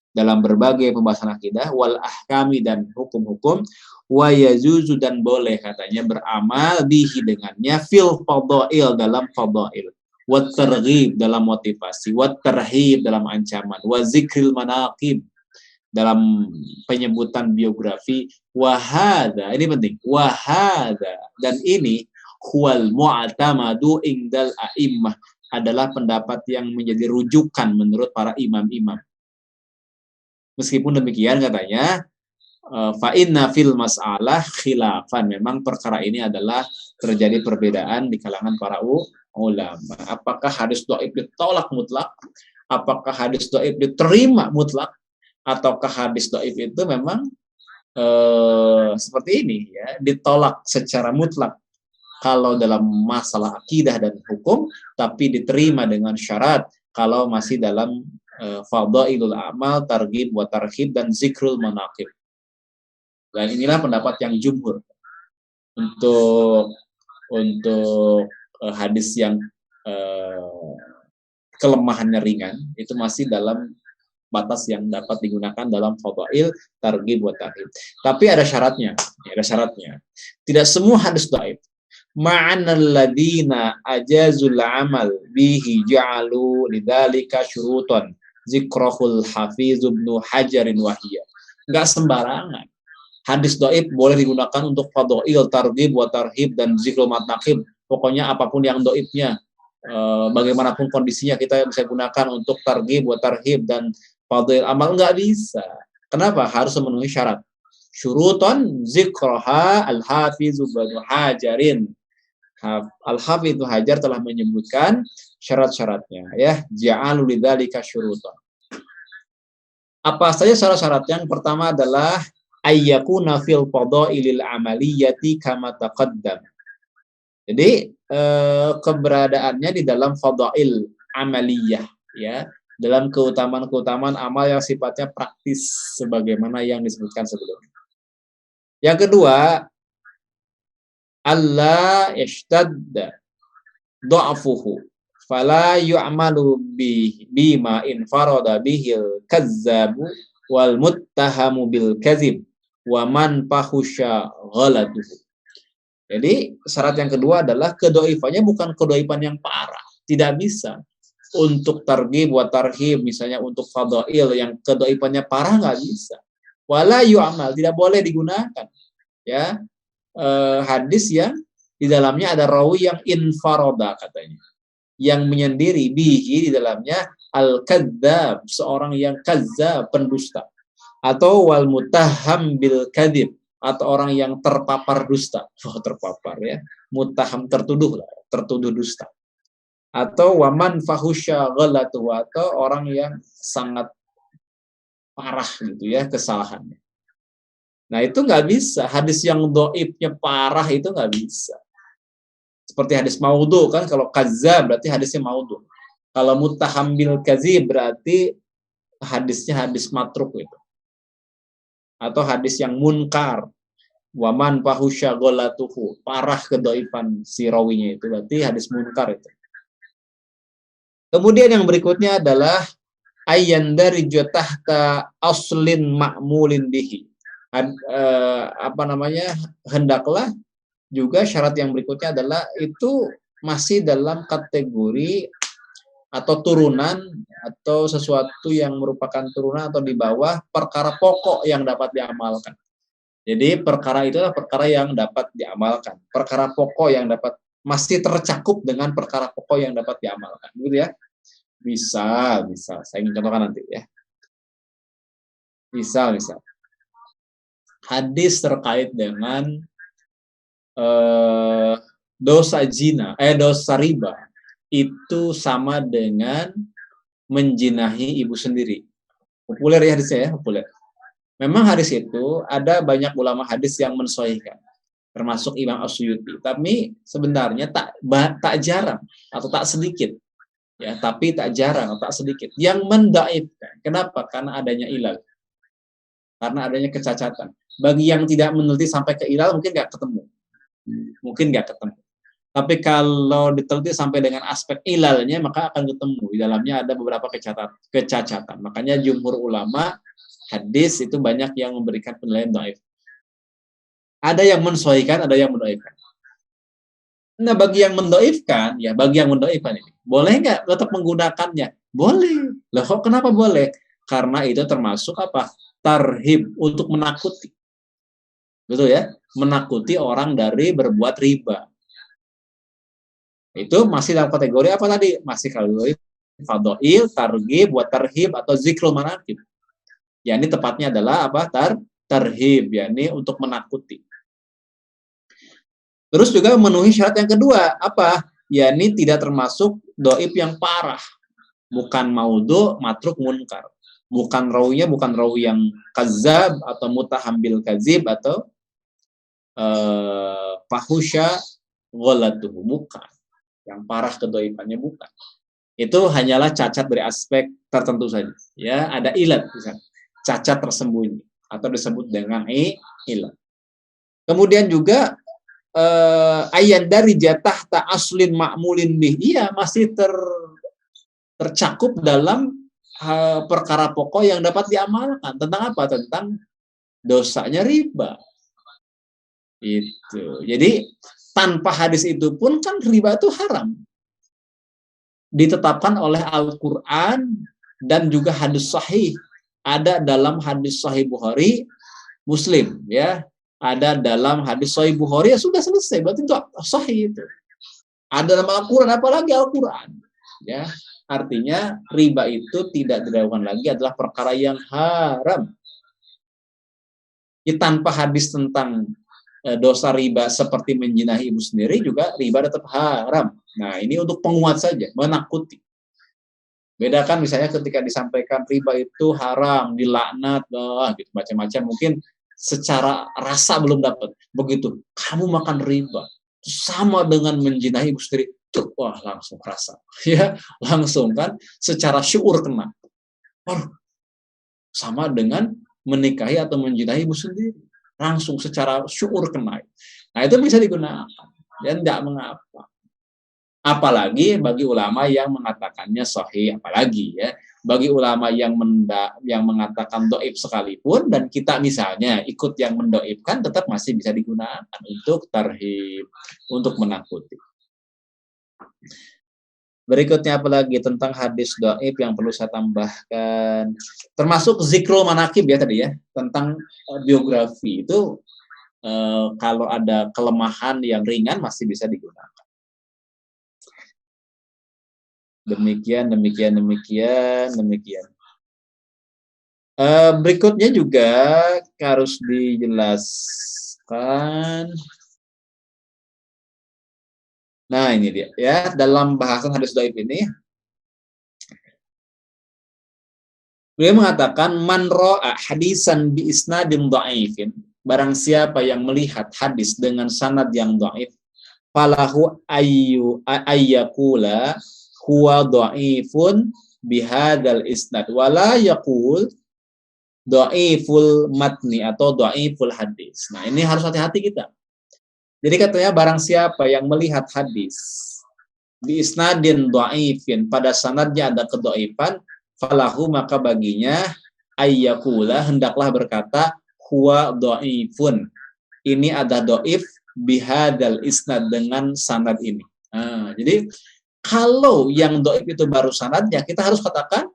dalam berbagai pembahasan akidah, wal ahkami dan hukum-hukum, wa yajuzu dan boleh katanya beramal bihi dengannya fil fadail dalam fadail, wat targhib dalam motivasi, wat tarhib dalam ancaman, wa zikril manaqib dalam penyebutan biografi, wahada ini penting, wahada dan ini huwal mu'tamadu indal a'immah adalah pendapat yang menjadi rujukan menurut para imam-imam. Meskipun demikian katanya fa inna fil mas'alah khilafan, memang perkara ini adalah terjadi perbedaan di kalangan para ulama. Apakah hadis dhaif ditolak mutlak? Apakah hadis dhaif diterima mutlak? Ataukah hadis dhaif itu memang seperti ini ya, ditolak secara mutlak kalau dalam masalah akidah dan hukum, tapi diterima dengan syarat kalau masih dalam fadailul amal, targhib wa tarhib dan zikrul manaqib. Dan inilah pendapat yang jumhur untuk hadis yang kelemahannya ringan, itu masih dalam batas yang dapat digunakan dalam fadail, targhib wa tarhib. Tapi ada syaratnya, ada syaratnya. Tidak semua hadis dhaif. Ma'anal ladina ajazul amal bihi ja'alu lidzalika syurutan zikrahul hafiz ibnu hajarin wahiyah. Enggak sembarangan. Hadis dhaif boleh digunakan untuk fadail, targhib wa tarhib dan zikrul manaqib. Pokoknya apapun yang dhaifnya, bagaimanapun kondisinya kita bisa gunakan untuk targhib wa tarhib dan fadail amal, enggak bisa. Kenapa? Harus memenuhi syarat. Syuruton zikraha al-hafiz ibnu hajarin. Al-Hafiz Ibnu Hajar telah menyebutkan syarat-syaratnya ya, ja'alu lidzalika syurutan. Apa saja syarat-syaratnya? Yang pertama adalah ayyakuna fil fadailil amaliyati kama taqaddam. Jadi keberadaannya di dalam fadail amaliyah ya, dalam keutamaan-keutamaan amal yang sifatnya praktis sebagaimana yang disebutkan sebelumnya. Yang kedua, Allah yashtadda dha'fuhu fala yu'malu bima infarada bihil kazzabu wal muttahamu bil kazib wa man fahusha ghaladuhu. Jadi syarat yang kedua adalah kedoifannya bukan kedoifan yang parah, tidak bisa. Untuk targhib wa tarhib misalnya untuk fadail yang kedoifannya parah nggak bisa. Wala yu'mal, tidak boleh digunakan ya. Hadis yang di dalamnya ada rawi yang infaroda katanya, yang menyendiri, bihi di dalamnya al-kadzab, seorang yang kadzab, pendusta, atau wal mutaham bil kadzib, atau orang yang terpapar dusta. Terpapar ya, mutaham tertuduh lah, tertuduh dusta. Atau waman fahusya ghalatu, atau orang yang sangat parah gitu ya kesalahannya. Nah itu nggak bisa, hadis yang dhaifnya parah itu nggak bisa. Seperti hadis maudhu kan, kalau kadzab berarti hadisnya maudhu. Kalau muttaham bil kadzib berarti hadisnya hadis matruk itu. Atau hadis yang munkar, waman fahusya ghalatuhu, parah kedhaifan si rawinya itu berarti hadis munkar itu. Kemudian yang berikutnya adalah ayyandariju tahta aslin ma'mulin bihi. Hendaklah juga syarat yang berikutnya adalah itu masih dalam kategori atau turunan atau sesuatu yang merupakan turunan atau di bawah perkara pokok yang dapat diamalkan. Jadi perkara itu adalah perkara yang dapat diamalkan, perkara pokok yang dapat masih tercakup dengan perkara pokok yang dapat diamalkan, gitu ya. Bisa. Saya ingin contohkan nanti ya. Bisa. Hadis terkait dengan dosa zina, dosa riba itu sama dengan menjinahi ibu sendiri. Populer ya hadisnya ya, populer. Memang hadis itu ada banyak ulama hadis yang mensahihkan, termasuk Imam As-Suyuti. Tapi sebenarnya tak jarang atau tak sedikit, ya. Tapi tak jarang atau tak sedikit yang mendaifkan. Kenapa? Karena adanya ilal, karena adanya kecacatan. Bagi yang tidak meneliti sampai ke ilal mungkin nggak ketemu. Tapi kalau diteliti sampai dengan aspek ilalnya, maka akan ketemu di dalamnya ada beberapa kecacatan. Makanya jumhur ulama hadis itu banyak yang memberikan penilaian dhaif. Ada yang mensohikan, ada yang mendoifkan. Nah, bagi yang mendoifkan, ya bagi yang mendoifkan ini, boleh nggak tetap menggunakannya? Boleh. Loh, kok kenapa boleh? Karena itu termasuk apa? Tarhib, untuk menakuti. Betul ya? Menakuti orang dari berbuat riba. Itu masih dalam kategori apa tadi? Masih kategori fadhail, targhib, buat tarhib atau zikrul manaqib. Ya, ini tepatnya adalah apa? Tarhib, yakni untuk menakuti. Terus juga memenuhi syarat yang kedua, apa? Yakni tidak termasuk doib yang parah. Bukan maudhu, matruk, munkar. Bukan rawinya, bukan rawi yang kazab atau mutahambil kazib atau fahusya ghalatuhu, bukan. Yang parah kedoibannya, bukan. Itu hanyalah cacat dari aspek tertentu saja. Ya, ada ilat, misalnya. Cacat tersembunyi atau disebut dengan ilat. Kemudian juga ayat dari jatah ta aslin ma'mulin bih. Iya, masih tercakup dalam perkara pokok yang dapat diamalkan. Tentang apa? Tentang dosanya riba. Itu. Jadi tanpa hadis itu pun kan riba itu haram. Ditetapkan oleh Al-Qur'an dan juga hadis sahih. Ada dalam hadis sahih Bukhari, Muslim, ya. Ada dalam hadis sahih Bukhari, ya sudah selesai. Berarti itu sahih itu. Ada dalam Al-Qur'an, apalagi Al-Qur'an. Ya. Artinya riba itu tidak dilakukan lagi adalah perkara yang haram. Tanpa hadis tentang dosa riba seperti menjinahi ibu sendiri juga riba tetap haram. Nah, ini untuk penguat saja, menakuti. Bedakan misalnya ketika disampaikan riba itu haram, dilaknat, gitu macam-macam. Mungkin secara rasa belum dapat. Begitu, kamu makan riba sama dengan menjinahi ibu sendiri. Tuh, wah langsung rasa. Ya, langsung kan secara syuur kena. Sama dengan menikahi atau menjinahi ibu sendiri. Langsung secara syuur kena. Nah, itu bisa digunakan. Dan tidak mengapa. Apalagi bagi ulama yang mengatakannya sahih, apalagi ya. Bagi ulama yang mengatakan doib sekalipun, dan kita misalnya ikut yang mendoibkan, tetap masih bisa digunakan untuk tarhib, untuk menakuti. Berikutnya apalagi tentang hadis dhaif yang perlu saya tambahkan, termasuk zikrul manaqib ya tadi ya, tentang biografi itu kalau ada kelemahan yang ringan masih bisa digunakan. Demikian. Berikutnya juga harus dijelaskan. Nah, ini dia ya, dalam bahasan hadis dhaif ini beliau mengatakan man ra'a hadisan bi isnadin dhaifin, barang siapa yang melihat hadis dengan sanad yang dhaif, falahu ayyakula huwa dhaifun bihadzal isnad wala yaqul dhaiful matni atau dhaiful hadis. Nah, ini harus hati-hati kita. Jadi katanya barang siapa yang melihat hadis bi isnadin dhaifin, pada sanadnya ada kedhaifan, falahu maka baginya ayyakula hendaklah berkata huwa dhaifun, ini ada dhaif bihadal isnad, dengan sanad ini. Nah, jadi kalau yang dhaif itu baru sanadnya, kita harus katakan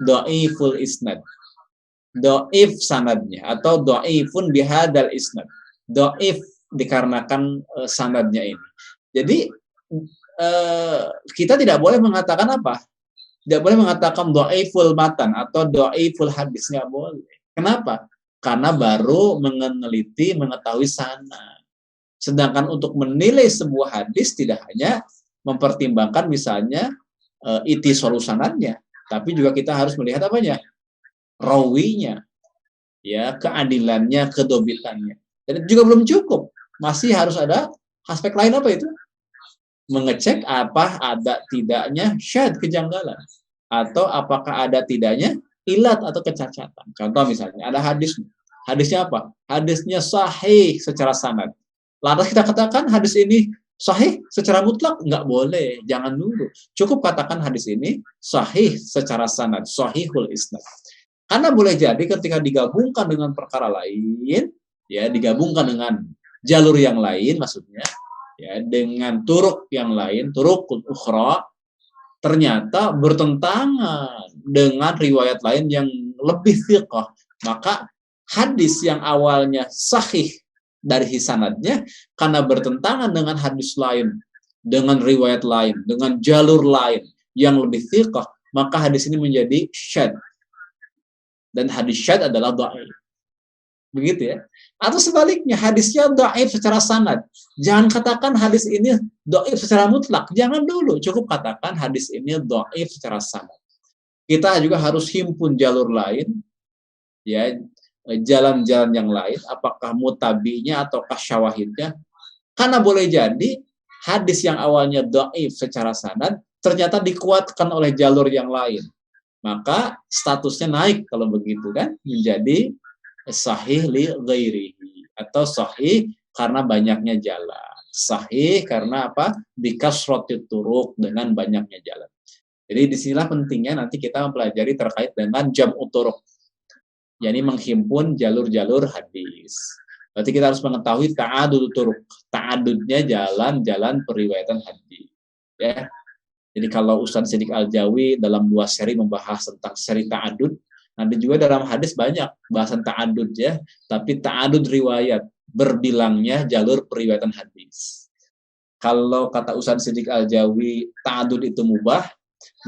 dhaiful isnad, dhaif sanadnya, atau dhaifun bihadal isnad, dhaif dikarenakan sanadnya ini. Jadi kita tidak boleh mengatakan apa? Tidak boleh mengatakan dhaiful matan atau dhaiful hadis, nggak boleh. Kenapa? Karena baru meneliti, mengetahui sanad. Sedangkan untuk menilai sebuah hadis tidak hanya mempertimbangkan misalnya itisal sanadnya, tapi juga kita harus melihat apanya? Rawinya, ya, keadilannya, kedobitannya. Dan juga belum cukup. Masih harus ada aspek lain, apa itu? Mengecek apa ada tidaknya syad, kejanggalan, atau apakah ada tidaknya ilat atau kecacatan. Contoh misalnya ada hadisnya apa? Hadisnya sahih secara sanad. Lantas kita katakan hadis ini Sahih secara mutlak nggak boleh, jangan dulu. Cukup katakan hadis ini sahih secara sanad, sahihul isnad. Karena boleh jadi ketika digabungkan dengan perkara lain, ya digabungkan dengan jalur yang lain maksudnya, ya dengan turuk yang lain, turuk ukhra, ternyata bertentangan dengan riwayat lain yang lebih thiqah, maka hadis yang awalnya sahih dari sanadnya karena bertentangan dengan hadis lain, dengan riwayat lain, dengan jalur lain yang lebih thiqah, maka hadis ini menjadi syadz, dan hadis syadz adalah dhaif. Begitu ya. Atau sebaliknya, hadisnya dhaif secara sanad. Jangan katakan hadis ini dhaif secara mutlak. Jangan dulu, cukup katakan hadis ini dhaif secara sanad. Kita juga harus himpun jalur lain, ya, jalan-jalan yang lain, apakah mutabinya ataukah syawahidnya. Karena boleh jadi hadis yang awalnya dhaif secara sanad ternyata dikuatkan oleh jalur yang lain. Maka statusnya naik kalau begitu kan, menjadi sahih li ghairihi, atau sahih karena banyaknya jalan. Sahih karena apa? Bikasratit turuq, dengan banyaknya jalan. Jadi disinilah pentingnya nanti kita mempelajari terkait dengan jam'u turuq, yakni menghimpun jalur-jalur hadis. Berarti kita harus mengetahui ta'adud turuq, ta'adudnya jalan-jalan periwayatan hadis. Ya. Jadi kalau Ustaz Siddiq Al-Jawi dalam 2 seri membahas tentang seri ta'adud, nanti juga dalam hadis banyak bahasan ta'adud ya, tapi ta'adud riwayat, berbilangnya jalur periwayatan hadis. Kalau kata Ustaz Siddiq Al-Jawi ta'adud itu mubah,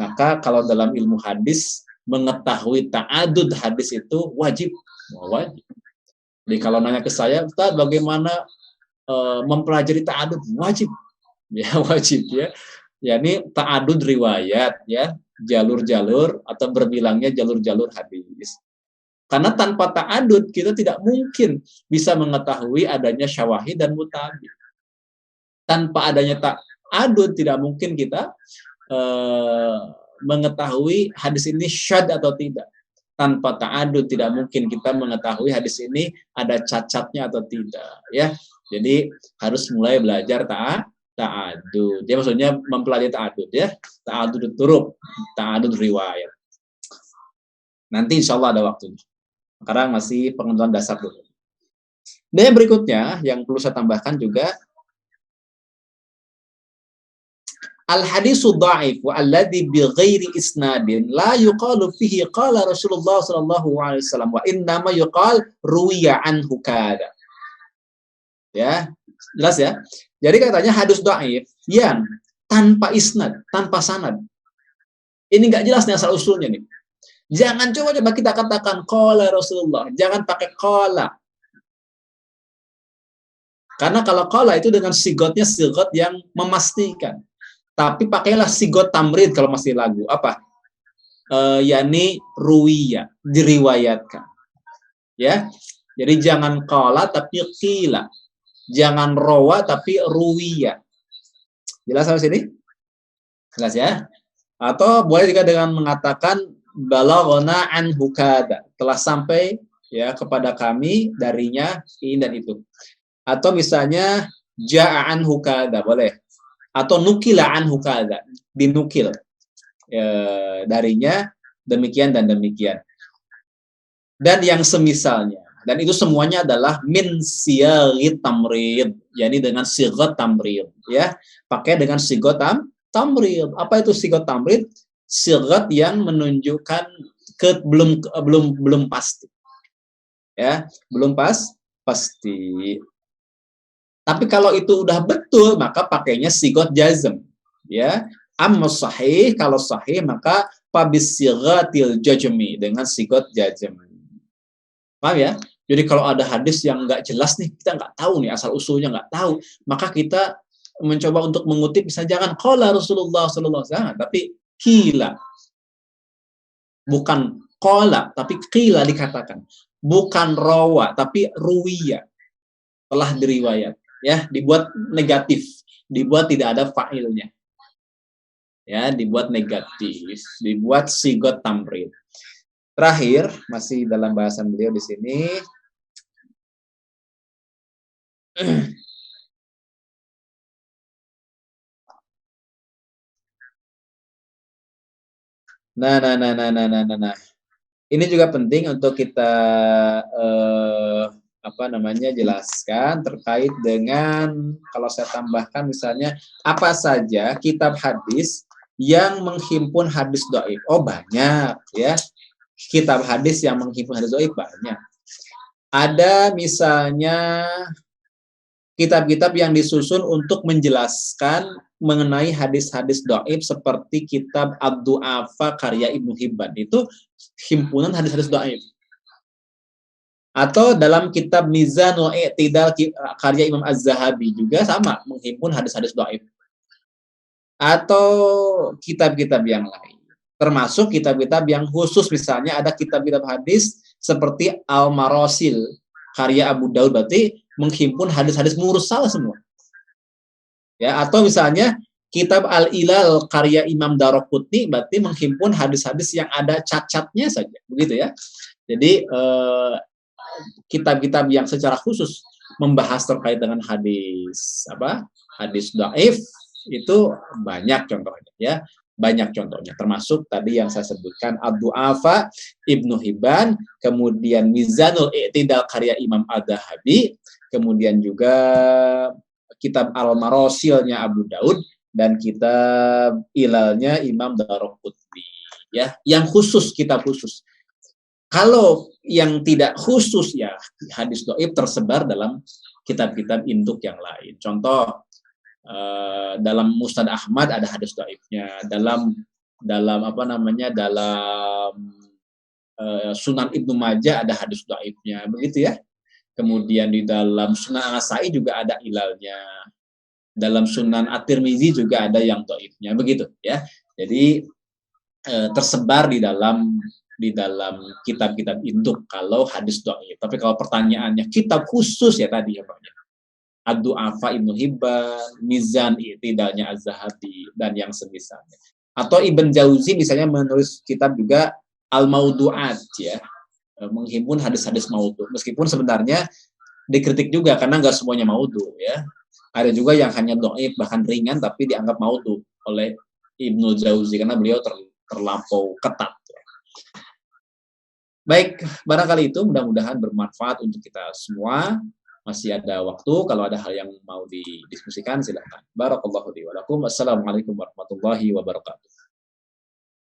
maka kalau dalam ilmu hadis mengetahui ta'adud hadis itu wajib. Wajib. Jadi kalau nanya ke saya, Ustaz bagaimana mempelajari ta'adud? Wajib. Ya, wajib ya. Yakni ta'adud riwayat ya, jalur-jalur atau berbilangnya jalur-jalur hadis. Karena tanpa ta'adud kita tidak mungkin bisa mengetahui adanya syawahid dan mutabi. Tanpa adanya ta'adud tidak mungkin kita mengetahui hadis ini syadz atau tidak. Tanpa ta'adud tidak mungkin kita mengetahui hadis ini ada cacatnya atau tidak ya. Jadi harus mulai belajar ta'adud. Dia maksudnya mempelajari ta'adud ya. Ta'adud turuq, ta'adud riwayat. Nanti insya Allah ada waktunya. Sekarang masih pengetahuan dasar dulu. Dan yang berikutnya yang perlu saya tambahkan juga, al-hadisu dha'if wa alladhi bi ghairi isnadin la yuqalu fihi qala Rasulullah sallallahu alaihi wasallam wa innama yuqal ruwiya anhu kada. Ya, jelas ya. Jadi katanya hadis dhaif yang tanpa isnad, tanpa sanad. Ini nggak jelas nih asal usulnya nih. Jangan coba kita katakan qala Rasulullah, jangan pakai qala. Karena kalau qala itu dengan sigotnya sigot yang memastikan. Tapi pakailah sigot tamrid kalau masih lagu. Apa? Yani ruwiya, diriwayatkan. Ya. Jadi jangan qala tapi qila. Jangan rawa tapi ruwiya. Jelas sampai sini? Jelas ya? Atau boleh juga dengan mengatakan balaghana anhu kada, telah sampai ya kepada kami darinya ini dan itu. Atau misalnya ja'a anhu kada, boleh. Atau nukila anhu kada, dinukil darinya demikian dan demikian. Dan yang semisalnya. Dan itu semuanya adalah min siyaghi tamrid, yakni dengan sigat tamrid ya. Pakai dengan sigat tamrid. Apa itu sigat tamrid? Sigat yang menunjukkan belum pasti. Ya, belum pasti. Tapi kalau itu udah betul maka pakainya sigat jazm ya. Amma sahih, kalau sahih maka pabis sigatil jazmi, dengan sigat jazm. Paham ya? Jadi kalau ada hadis yang nggak jelas nih, kita nggak tahu nih asal usulnya, nggak tahu, maka kita mencoba untuk mengutip, bisa jangan qala Rasulullah sallallahu alaihi wasallam, tapi qila. Bukan qala, tapi qila dikatakan. Bukan rawa, tapi ruwiya. Telah diriwayat, ya, dibuat negatif, dibuat tidak ada fa'ilnya. Ya, dibuat negatif, dibuat sigot tamrid. Terakhir, masih dalam bahasan beliau di sini. Nah, nah, nah, nah, nah, nah, nah, nah. Ini juga penting untuk kita apa namanya jelaskan terkait dengan kalau saya tambahkan misalnya apa saja kitab hadis yang menghimpun hadis dhaif. Oh, banyak ya. Kitab hadis yang menghimpun hadis dhaif banyak. Ada misalnya kitab-kitab yang disusun untuk menjelaskan mengenai hadis-hadis dhaif seperti kitab Ad-Du'afa karya Ibnu Hibban. Itu himpunan hadis-hadis dhaif. Atau dalam kitab Mizanul I'tidal karya Imam Az-Zahabi juga sama menghimpun hadis-hadis dhaif. Atau kitab-kitab yang lain. Termasuk kitab-kitab yang khusus misalnya ada kitab-kitab hadis seperti Al-Marasil karya Abu Daud berarti menghimpun hadis-hadis mursal semua. Ya, atau misalnya kitab Al-Ilal karya Imam Daraqutni berarti menghimpun hadis-hadis yang ada cacatnya saja, begitu ya. Jadi kitab-kitab yang secara khusus membahas terkait dengan hadis hadis dhaif itu banyak contohnya ya, banyak contohnya termasuk tadi yang saya sebutkan Ad-Du'afa Ibnu Hibban, kemudian Mizanul I'tidal karya Imam Az-Zahabi, kemudian juga kitab Al-Marasilnya Abu Daud dan kitab Ilalnya Imam Daraqutni ya, yang khusus, kitab khusus. Kalau yang tidak khusus ya hadis dhaif tersebar dalam kitab-kitab induk yang lain. Contoh dalam Musnad Ahmad ada hadis dhaifnya, dalam Sunan Ibnu Majah ada hadis dhaifnya, begitu ya. Kemudian di dalam Sunan An-Nasa'i juga ada ilalnya. Dalam Sunan At-Tirmizi juga ada yang dhaifnya, begitu ya. Jadi tersebar di dalam kitab-kitab induk kalau hadis dhaif. Tapi kalau pertanyaannya kitab khusus ya tadi ya Pak ya. Ad-Du'afa Ibnu Hibban, Mizan I'tidalnya Az-Zahabi dan yang semisalnya. Atau Ibn Jauzi misalnya menulis kitab juga Al-Maudu'at ya, menghimpun hadis-hadis maudhu. Meskipun sebenarnya dikritik juga karena nggak semuanya maudhu ya. Ada juga yang hanya dhaif bahkan ringan tapi dianggap maudhu oleh Ibnu Jauzi karena beliau terlampau ketat. Baik, barangkali itu mudah-mudahan bermanfaat untuk kita semua. Masih ada waktu, kalau ada hal yang mau didiskusikan silahkan. Barakallahu li wa lakum. Wassalamualaikum warahmatullahi wabarakatuh.